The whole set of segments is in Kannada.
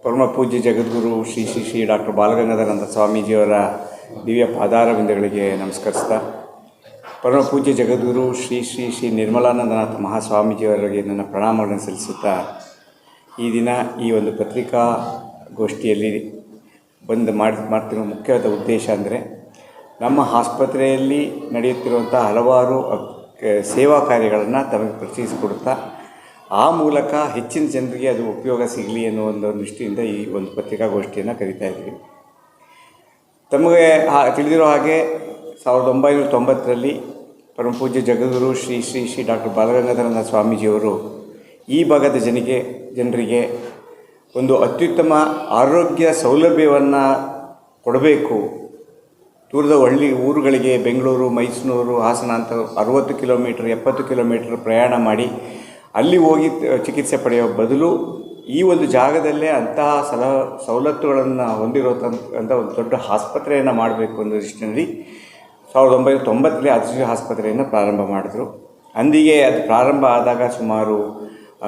ಪರಮ ಪೂಜ್ಯ ಜಗದ್ಗುರು ಶ್ರೀ ಶ್ರೀ ಶ್ರೀ ಡಾಕ್ಟರ್ ಬಾಲಗಂಗಾಧರಾನಂದ ಸ್ವಾಮೀಜಿಯವರ ದಿವ್ಯ ಪಾದಾರವಿಂದಗಳಿಗೆ ನಮಸ್ಕರಿಸ್ತಾ, ಪರಮ ಪೂಜ್ಯ ಜಗದ್ಗುರು ಶ್ರೀ ಶ್ರೀ ಶ್ರೀ ನಿರ್ಮಲಾನಂದನಾಥ ಮಹಾಸ್ವಾಮೀಜಿಯವರಿಗೆ ನನ್ನ ಪ್ರಣಾಮಗಳನ್ನು ಸಲ್ಲಿಸುತ್ತಾ, ಈ ದಿನ ಈ ಒಂದು ಪತ್ರಿಕಾಗೋಷ್ಠಿಯಲ್ಲಿ ಮಾಡ್ತಿರೋ ಮುಖ್ಯವಾದ ಉದ್ದೇಶ ಅಂದರೆ, ನಮ್ಮ ಆಸ್ಪತ್ರೆಯಲ್ಲಿ ನಡೆಯುತ್ತಿರುವಂಥ ಹಲವಾರು ಸೇವಾ ಕಾರ್ಯಗಳನ್ನು ತಮಗೆ ಪರಿಚಯಿಸಿಕೊಡುತ್ತಾ ಆ ಮೂಲಕ ಹೆಚ್ಚಿನ ಜನರಿಗೆ ಅದು ಉಪಯೋಗ ಸಿಗಲಿ ಅನ್ನೋ ಒಂದು ದೃಷ್ಟಿಯಿಂದ ಈ ಒಂದು ಪತ್ರಿಕಾಗೋಷ್ಠಿಯನ್ನು ಕರೀತಾ ಇದ್ದೀವಿ. ತಮಗೆ ತಿಳಿದಿರೋ ಹಾಗೆ 1990ರಲ್ಲಿ ಪರಮ ಪೂಜ್ಯ ಜಗದ್ಗುರು ಶ್ರೀ ಶ್ರೀ ಶ್ರೀ ಡಾಕ್ಟರ್ ಬಾಲಗಂಗಾಧರಾನಂದ ಸ್ವಾಮೀಜಿಯವರು ಈ ಭಾಗದ ಜನರಿಗೆ ಒಂದು ಅತ್ಯುತ್ತಮ ಆರೋಗ್ಯ ಸೌಲಭ್ಯವನ್ನು ಕೊಡಬೇಕು, ದೂರದ ಊರುಗಳಿಗೆ ಬೆಂಗಳೂರು, ಮೈಸೂರು, ಹಾಸನ ಅಂತ 60 ಕಿಲೋಮೀಟರ್ 70 ಕಿಲೋಮೀಟರ್ ಪ್ರಯಾಣ ಮಾಡಿ ಅಲ್ಲಿ ಹೋಗಿ ಚಿಕಿತ್ಸೆ ಪಡೆಯುವ ಬದಲು ಈ ಒಂದು ಜಾಗದಲ್ಲೇ ಅಂತಹ ಸವಲತ್ತುಗಳನ್ನು ಹೊಂದಿರೋಂಥ ಒಂದು ದೊಡ್ಡ ಆಸ್ಪತ್ರೆಯನ್ನು ಮಾಡಬೇಕು ಅನ್ನೋ ದೃಷ್ಟಿಯಲ್ಲಿ 1990ರಲ್ಲಿ ಆರ್ಜಿಸಿ ಆಸ್ಪತ್ರೆಯನ್ನು ಪ್ರಾರಂಭ ಮಾಡಿದ್ರು. ಅಂದಿಗೆ ಅದು ಪ್ರಾರಂಭ ಆದಾಗ ಸುಮಾರು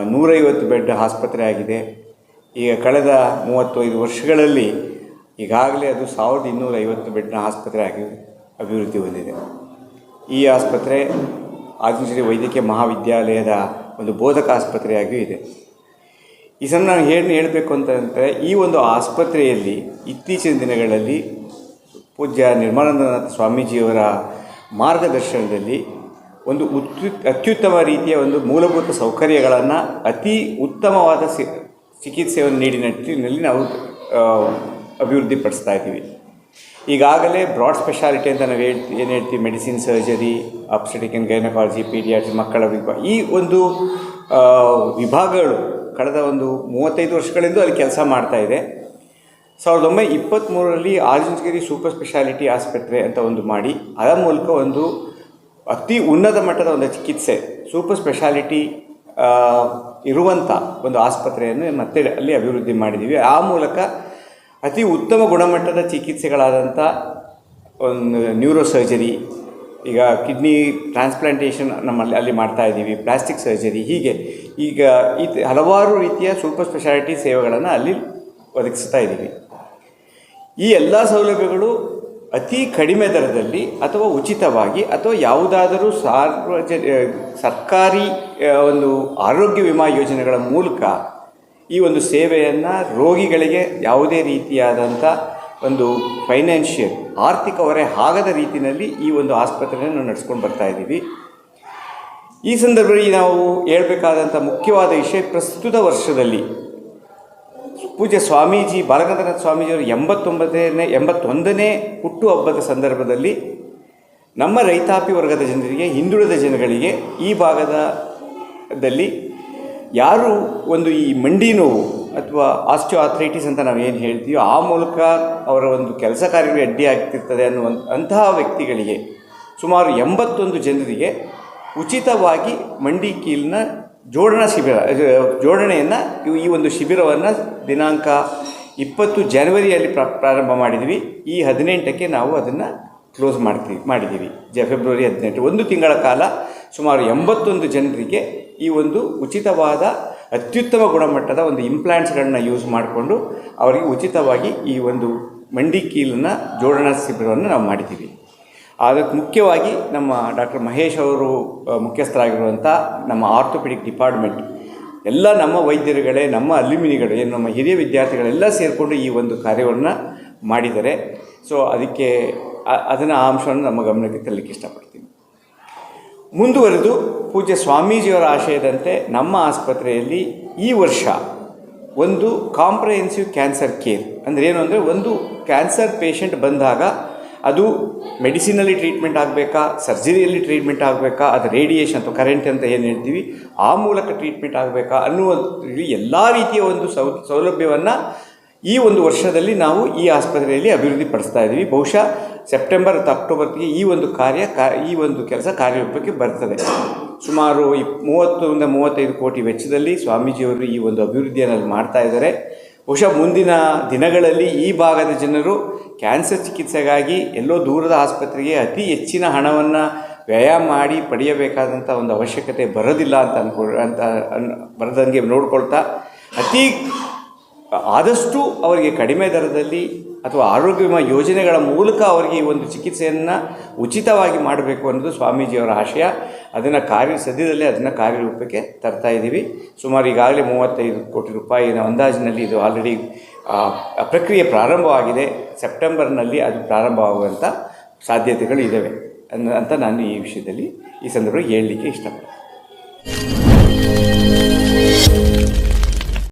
150 ಬೆಡ್ ಆಸ್ಪತ್ರೆ ಆಗಿದೆ. ಈಗ ಕಳೆದ 35 ವರ್ಷಗಳಲ್ಲಿ ಈಗಾಗಲೇ ಅದು 1250 ಬೆಡ್ನ ಆಸ್ಪತ್ರೆ ಆಗಿ ಅಭಿವೃದ್ಧಿ ಹೊಂದಿದೆ. ಈ ಆಸ್ಪತ್ರೆ ಆರ್ಜಿಸಿ ವೈದ್ಯಕೀಯ ಮಹಾವಿದ್ಯಾಲಯದ ಒಂದು ಬೋಧಕ ಆಸ್ಪತ್ರೆಯಾಗಿಯೂ ಇದೆ. ಈ ಸಲ ನಾನು ಹೇಳಬೇಕು ಅಂತಂದರೆ, ಈ ಒಂದು ಆಸ್ಪತ್ರೆಯಲ್ಲಿ ಇತ್ತೀಚಿನ ದಿನಗಳಲ್ಲಿ ಪೂಜ್ಯ ನಿರ್ಮಲಾನಂದನಾಥ ಸ್ವಾಮೀಜಿಯವರ ಮಾರ್ಗದರ್ಶನದಲ್ಲಿ ಒಂದು ಅತ್ಯುತ್ತಮ ರೀತಿಯ ಒಂದು ಮೂಲಭೂತ ಸೌಕರ್ಯಗಳನ್ನು ಅತಿ ಉತ್ತಮವಾದ ಚಿಕಿತ್ಸೆಯನ್ನು ನೀಡಿ ನಿಟ್ಟಿನಲ್ಲಿ ನಾವು ಅಭಿವೃದ್ಧಿಪಡಿಸ್ತಾ ಇದ್ದೀವಿ. ಈಗಾಗಲೇ ಬ್ರಾಡ್ ಸ್ಪೆಷಾಲಿಟಿ ಅಂತ ನಾವು ಏನು ಹೇಳ್ತೀವಿ, medicine, surgery, obstetric and gynaecology, paediatrics, ಮಕ್ಕಳ ಈ ಒಂದು ವಿಭಾಗಗಳು ಕಳೆದ ಒಂದು 35 ವರ್ಷಗಳಿಂದ ಅಲ್ಲಿ ಕೆಲಸ ಮಾಡ್ತಾಯಿದೆ. 1923ರಲ್ಲಿ ಆರ್ಜಿಸಿ ಸೂಪರ್ ಸ್ಪೆಷಾಲಿಟಿ ಆಸ್ಪತ್ರೆ ಅಂತ ಒಂದು ಮಾಡಿ, ಅದರ ಮೂಲಕ ಒಂದು ಅತಿ ಉನ್ನತ ಮಟ್ಟದ ಒಂದು ಚಿಕಿತ್ಸೆ, ಸೂಪರ್ ಸ್ಪೆಷಾಲಿಟಿ ಇರುವಂಥ ಒಂದು ಆಸ್ಪತ್ರೆಯನ್ನು ಮತ್ತೆ ಅಲ್ಲಿ ಅಭಿವೃದ್ಧಿ ಮಾಡಿದ್ದೀವಿ. ಆ ಮೂಲಕ ಅತಿ ಉತ್ತಮ ಗುಣಮಟ್ಟದ ಚಿಕಿತ್ಸೆಗಳಾದಂಥ ಒಂದು ನ್ಯೂರೋ ಸರ್ಜರಿ, ಈಗ ಕಿಡ್ನಿ ಟ್ರಾನ್ಸ್ಪ್ಲಾಂಟೇಷನ್ ನಮ್ಮಲ್ಲಿ ಅಲ್ಲಿ ಮಾಡ್ತಾಯಿದ್ದೀವಿ, ಪ್ಲಾಸ್ಟಿಕ್ ಸರ್ಜರಿ, ಹೀಗೆ ಈಗ ಹಲವಾರು ರೀತಿಯ ಸೂಪರ್ ಸ್ಪೆಷಾಲಿಟಿ ಸೇವೆಗಳನ್ನು ಅಲ್ಲಿ ಒದಗಿಸ್ತಾ ಇದ್ದೀವಿ. ಈ ಎಲ್ಲ ಸೌಲಭ್ಯಗಳು ಅತಿ ಕಡಿಮೆ ದರದಲ್ಲಿ ಅಥವಾ ಉಚಿತವಾಗಿ ಅಥವಾ ಯಾವುದಾದರೂ ಸರ್ಕಾರಿ ಒಂದು ಆರೋಗ್ಯ ವಿಮಾ ಯೋಜನೆಗಳ ಮೂಲಕ ಈ ಒಂದು ಸೇವೆಯನ್ನು ರೋಗಿಗಳಿಗೆ ಯಾವುದೇ ರೀತಿಯಾದಂಥ ಒಂದು ಫೈನಾನ್ಷಿಯಲ್ ಆರ್ಥಿಕ ಹೊರೆ ಆಗದ ರೀತಿಯಲ್ಲಿ ಈ ಒಂದು ಆಸ್ಪತ್ರೆಯನ್ನು ನಡೆಸ್ಕೊಂಡು ಬರ್ತಾಯಿದ್ದೀವಿ. ಈ ಸಂದರ್ಭದಲ್ಲಿ ನಾವು ಹೇಳಬೇಕಾದಂಥ ಮುಖ್ಯವಾದ ವಿಷಯ, ಪ್ರಸ್ತುತ ವರ್ಷದಲ್ಲಿ ಪೂಜ್ಯ ಸ್ವಾಮೀಜಿ ಬಾಲಗಂಗಾಧರನಾಥ ಸ್ವಾಮೀಜಿಯವರು 81ನೇ ಹುಟ್ಟುಹಬ್ಬದ ಸಂದರ್ಭದಲ್ಲಿ ನಮ್ಮ ರೈತಾಪಿ ವರ್ಗದ ಜನರಿಗೆ, ಹಿಂದುಳಿದ ಜನಗಳಿಗೆ ಈ ಭಾಗದಲ್ಲಿ ಯಾರು ಒಂದು ಈ ಮಂಡಿ ನೋವು ಅಥವಾ ಆಸ್ಟಿಯೋಆರ್ಥ್ರೈಟಿಸ್ ಅಂತ ನಾವು ಏನು ಹೇಳ್ತೀವೋ ಆ ಮೂಲಕ ಅವರ ಒಂದು ಕೆಲಸ ಕಾರ್ಯಗಳಿಗೆ ಅಡ್ಡಿ ಆಗ್ತಿರ್ತದೆ ಅಂತಹ ವ್ಯಕ್ತಿಗಳಿಗೆ ಸುಮಾರು 81 ಜನರಿಗೆ ಉಚಿತವಾಗಿ ಮಂಡಿ ಕೀಲಿನ ಜೋಡಣೆಯನ್ನು ಈ ಒಂದು ಶಿಬಿರವನ್ನು ದಿನಾಂಕ 20 ಜನವರಿಯಲ್ಲಿ ಪ್ರಾರಂಭ ಮಾಡಿದ್ವಿ. ಈ 18ಕ್ಕೆ ನಾವು ಅದನ್ನು ಕ್ಲೋಸ್ ಮಾಡಿದ್ದೀವಿ. ಫೆಬ್ರವರಿ 18, ಒಂದು ತಿಂಗಳ ಕಾಲ ಸುಮಾರು 81 ಜನರಿಗೆ ಈ ಒಂದು ಉಚಿತವಾದ ಅತ್ಯುತ್ತಮ ಗುಣಮಟ್ಟದ ಒಂದು ಇಂಪ್ಲಾಂಟ್ಸ್ಗಳನ್ನ ಯೂಸ್ ಮಾಡಿಕೊಂಡು ಅವರಿಗೆ ಉಚಿತವಾಗಿ ಈ ಒಂದು ಮಂಡಿ ಕೀಲಿನ ಜೋಡಣಾ ಶಿಬಿರವನ್ನು ನಾವು ಮಾಡಿದ್ದೀವಿ. ಅದಕ್ಕೆ ಮುಖ್ಯವಾಗಿ ನಮ್ಮ ಡಾಕ್ಟರ್ ಮಹೇಶ್ ಅವರು ಮುಖ್ಯಸ್ಥರಾಗಿರುವಂಥ ನಮ್ಮ ಆರ್ಥೋಪೆಡಿಕ್ ಡಿಪಾರ್ಟ್ಮೆಂಟ್ ಎಲ್ಲ ನಮ್ಮ ವೈದ್ಯರುಗಳೇ, ನಮ್ಮ ಅಲ್ಯುಮಿನಿಗಳು, ಏನು ನಮ್ಮ ಹಿರಿಯ ವಿದ್ಯಾರ್ಥಿಗಳೆಲ್ಲ ಸೇರಿಕೊಂಡು ಈ ಒಂದು ಕಾರ್ಯವನ್ನು ಮಾಡಿದ್ದಾರೆ. ಸೊ ಅದಕ್ಕೆ ಆ ಅಂಶವನ್ನು ನಮ್ಮ ಗಮನಕ್ಕೆ ತರಲಿಕ್ಕೆ ಇಷ್ಟಪಡ್ತೀನಿ. ಮುಂದುವರೆದು ಪೂಜ್ಯ ಸ್ವಾಮೀಜಿಯವರ ಆಶಯದಂತೆ ನಮ್ಮ ಆಸ್ಪತ್ರೆಯಲ್ಲಿ ಈ ವರ್ಷ ಒಂದು ಕಾಂಪ್ರಹೆನ್ಸಿವ್ ಕ್ಯಾನ್ಸರ್ ಕೇರ್ ಅಂದರೆ ಏನು ಅಂದರೆ, ಒಂದು ಕ್ಯಾನ್ಸರ್ ಪೇಷಂಟ್ ಬಂದಾಗ ಅದು ಮೆಡಿಸಿನಲ್ಲಿ ಟ್ರೀಟ್ಮೆಂಟ್ ಆಗಬೇಕಾ, ಸರ್ಜರಿಯಲ್ಲಿ ಟ್ರೀಟ್ಮೆಂಟ್ ಆಗಬೇಕಾ, ಅದು ರೇಡಿಯೇಷನ್ ಅಥವಾ ಕರೆಂಟ್ ಅಂತ ಏನು ಹೇಳ್ತೀವಿ ಆ ಮೂಲಕ ಟ್ರೀಟ್ಮೆಂಟ್ ಆಗಬೇಕಾ ಅನ್ನುವ ಎಲ್ಲ ರೀತಿಯ ಒಂದು ಸೌಲಭ್ಯವನ್ನು ಈ ಒಂದು ವರ್ಷದಲ್ಲಿ ನಾವು ಈ ಆಸ್ಪತ್ರೆಯಲ್ಲಿ ಅಭಿವೃದ್ಧಿಪಡಿಸ್ತಾ ಇದ್ದೀವಿ. ಬಹುಶಃ ಸೆಪ್ಟೆಂಬರ್ ಅಥವಾ ಅಕ್ಟೋಬರ್ಗೆ ಈ ಒಂದು ಕೆಲಸ ಕಾರ್ಯರೂಪಕ್ಕೆ ಬರ್ತದೆ. ಸುಮಾರು 30-35 ಕೋಟಿ ವೆಚ್ಚದಲ್ಲಿ ಸ್ವಾಮೀಜಿಯವರು ಈ ಒಂದು ಅಭಿವೃದ್ಧಿಯನ್ನು ಮಾಡ್ತಾ ಇದ್ದಾರೆ. ಬಹುಶಃ ಮುಂದಿನ ದಿನಗಳಲ್ಲಿ ಈ ಭಾಗದ ಜನರು ಕ್ಯಾನ್ಸರ್ ಚಿಕಿತ್ಸೆಗಾಗಿ ಎಲ್ಲೋ ದೂರದ ಆಸ್ಪತ್ರೆಗೆ ಅತಿ ಹೆಚ್ಚಿನ ಹಣವನ್ನು ವ್ಯಯ ಮಾಡಿ ಪಡೆಯಬೇಕಾದಂಥ ಒಂದು ಅವಶ್ಯಕತೆ ಬರೋದಿಲ್ಲ ಅಂತ ಬರದಂಗೆ ನೋಡ್ಕೊಳ್ತಾ ಅತಿ ಆದಷ್ಟು ಅವರಿಗೆ ಕಡಿಮೆ ದರದಲ್ಲಿ ಅಥವಾ ಆರೋಗ್ಯ ವಿಮಾ ಯೋಜನೆಗಳ ಮೂಲಕ ಅವರಿಗೆ ಈ ಒಂದು ಚಿಕಿತ್ಸೆಯನ್ನು ಉಚಿತವಾಗಿ ಮಾಡಬೇಕು ಅನ್ನೋದು ಸ್ವಾಮೀಜಿಯವರ ಆಶಯ. ಅದನ್ನು ಸದ್ಯದಲ್ಲೇ ಅದನ್ನು ಕಾರ್ಯರೂಪಕ್ಕೆ ತರ್ತಾ ಇದ್ದೀವಿ. ಸುಮಾರು ಈಗಾಗಲೇ 35 ಕೋಟಿ ರೂಪಾಯಿನ ಅಂದಾಜಿನಲ್ಲಿ ಇದು ಆಲ್ರೆಡಿ ಪ್ರಕ್ರಿಯೆ ಪ್ರಾರಂಭವಾಗಿದೆ. ಸೆಪ್ಟೆಂಬರ್ನಲ್ಲಿ ಅದು ಪ್ರಾರಂಭವಾಗುವಂಥ ಸಾಧ್ಯತೆಗಳು ಇದ್ದಾವೆ ಅಂತ ನಾನು ಈ ವಿಷಯದಲ್ಲಿ ಈ ಸಂದರ್ಭದಲ್ಲಿ ಹೇಳಲಿಕ್ಕೆ ಇಷ್ಟಪಡ್ತೀನಿ.